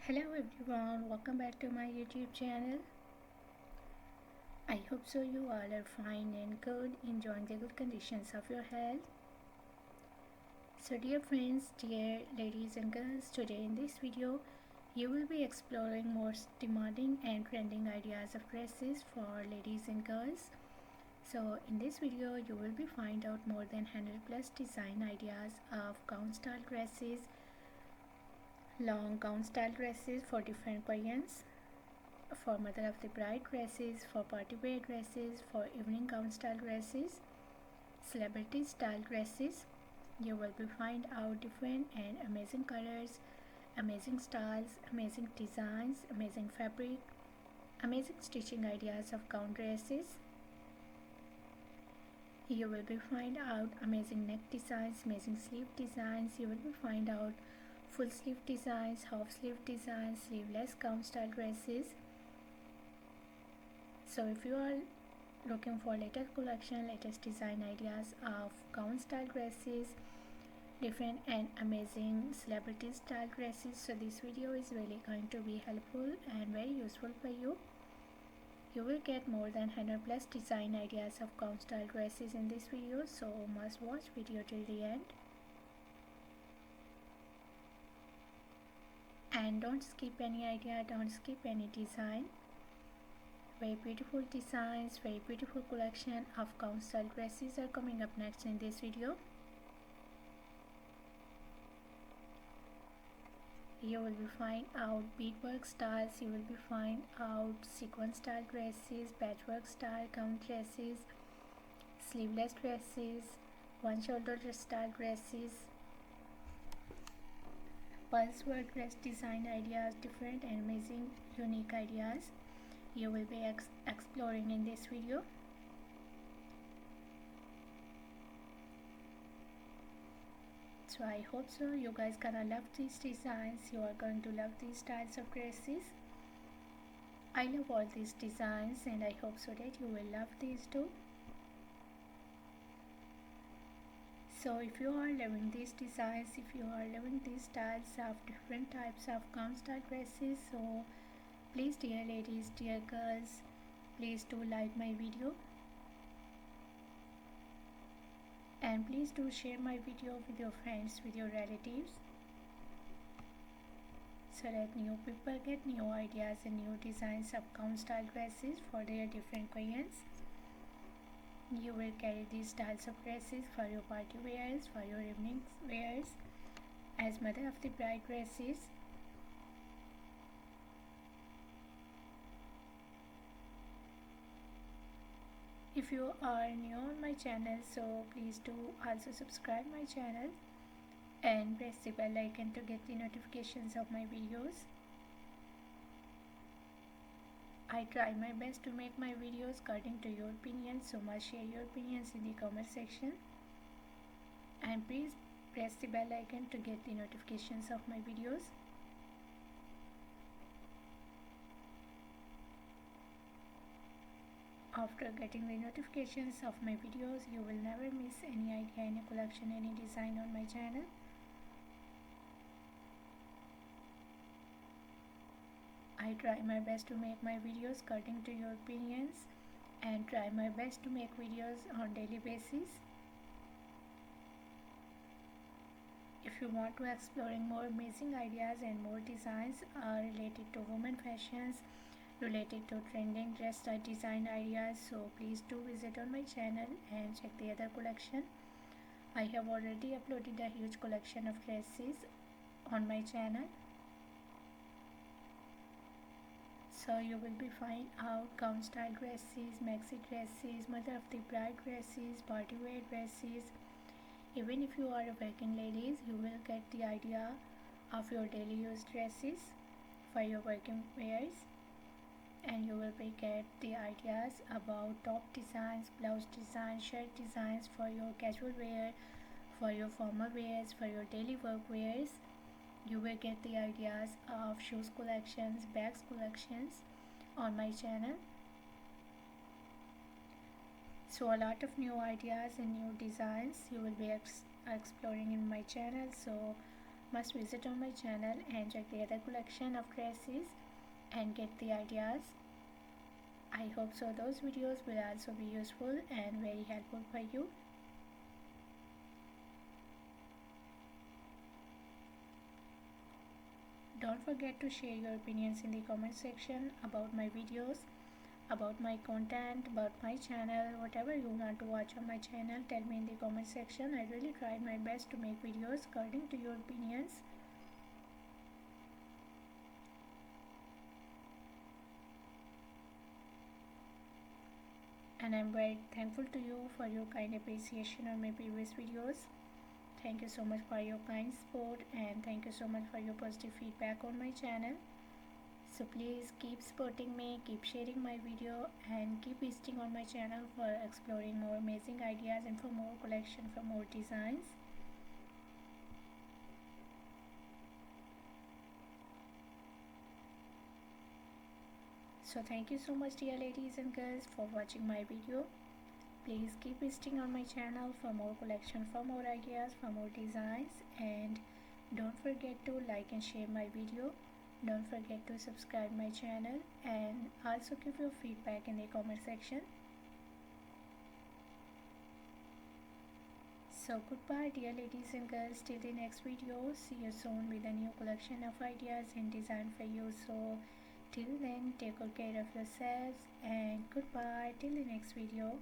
Hello everyone, welcome back to my YouTube channel. I hope so you all are fine and good, enjoying the good conditions of your health. So dear friends, dear ladies and girls, today in this video you will be exploring most demanding and trending ideas of dresses for ladies and girls. So in this video you will be find out more than 100 plus design ideas of gown style dresses, long gown style dresses for different variants, for mother of the bride dresses, for party wear dresses, for evening gown style dresses, celebrity style dresses. You will be find out different and amazing colors, amazing styles, amazing designs, amazing fabric, amazing stitching ideas of gown dresses. You will be find out amazing neck designs, amazing sleeve designs. You will be find out full sleeve designs, half sleeve designs, sleeveless gown style dresses. So if you are looking for latest collection, latest design ideas of gown style dresses, different and amazing celebrity style dresses, so this video is really going to be helpful and very useful for you. You will get more than 100 plus design ideas of gown style dresses in this video, so must watch video till the end. And don't skip any idea, don't skip any design. Very beautiful designs, very beautiful collection of gown style dresses are coming up next in this video. You will be find out beadwork styles, you will be find out sequin style dresses, patchwork style gown dresses, sleeveless dresses, one shoulder style dresses, pulse work dress design ideas, different and amazing unique ideas you will be exploring in this video. So I hope so you guys gonna love these designs, you are going to love these styles of dresses. I love all these designs and I hope so that you will love these too. So if you are loving these designs, if you are loving these styles of different types of gown style dresses, so please dear ladies, dear girls, please do like my video and please do share my video with your friends, with your relatives, so that new people get new ideas and new designs of gown style dresses for their different variants. You will carry these styles of dresses for your party wears, for your evening wears, as mother of the bride dresses. If you are new on my channel, so please do also subscribe my channel and press the bell icon to get the notifications of my videos. I try my best to make my videos according to your opinions, so must share your opinions in the comment section and please press the bell icon to get the notifications of my videos. After getting the notifications of my videos, you will never miss any idea, any collection, any design on my channel. I try my best to make my videos according to your opinions and try my best to make videos on daily basis. If you want to exploring more amazing ideas and more designs related to women fashions, related to trending dress style design ideas, so please do visit on my channel and check the other collection. I have already uploaded a huge collection of dresses on my channel. So you will be find out gown style dresses, maxi dresses, mother of the bride dresses, party wear dresses. Even if you are a working ladies, you will get the idea of your daily use dresses for your working wears, and you will be get the ideas about top designs, blouse designs, shirt designs for your casual wear, for your formal wears, for your daily work wears. You will get the ideas of shoes collections, bags collections on my channel. So a lot of new ideas and new designs you will be exploring in my channel, so must visit on my channel and check the other collection of dresses and get the ideas. I hope so those videos will also be useful and very helpful for you. Don't forget to share your opinions in the comment section about my videos, about my content, about my channel, whatever you want to watch on my channel. Tell me in the comment section. I really tried my best to make videos according to your opinions. And I'm very thankful to you for your kind appreciation on my previous videos. Thank you so much for your kind support and thank you so much for your positive feedback on my channel. So please keep supporting me, keep sharing my video and keep visiting on my channel for exploring more amazing ideas and for more collection, for more designs. So thank you so much dear ladies and girls for watching my video. Please keep visiting on my channel for more collection, for more ideas, for more designs, and don't forget to like and share my video. Don't forget to subscribe my channel and also give your feedback in the comment section. So goodbye dear ladies and girls, till the next video. See you soon with a new collection of ideas and design for you. So till then, take good care of yourselves and goodbye till the next video.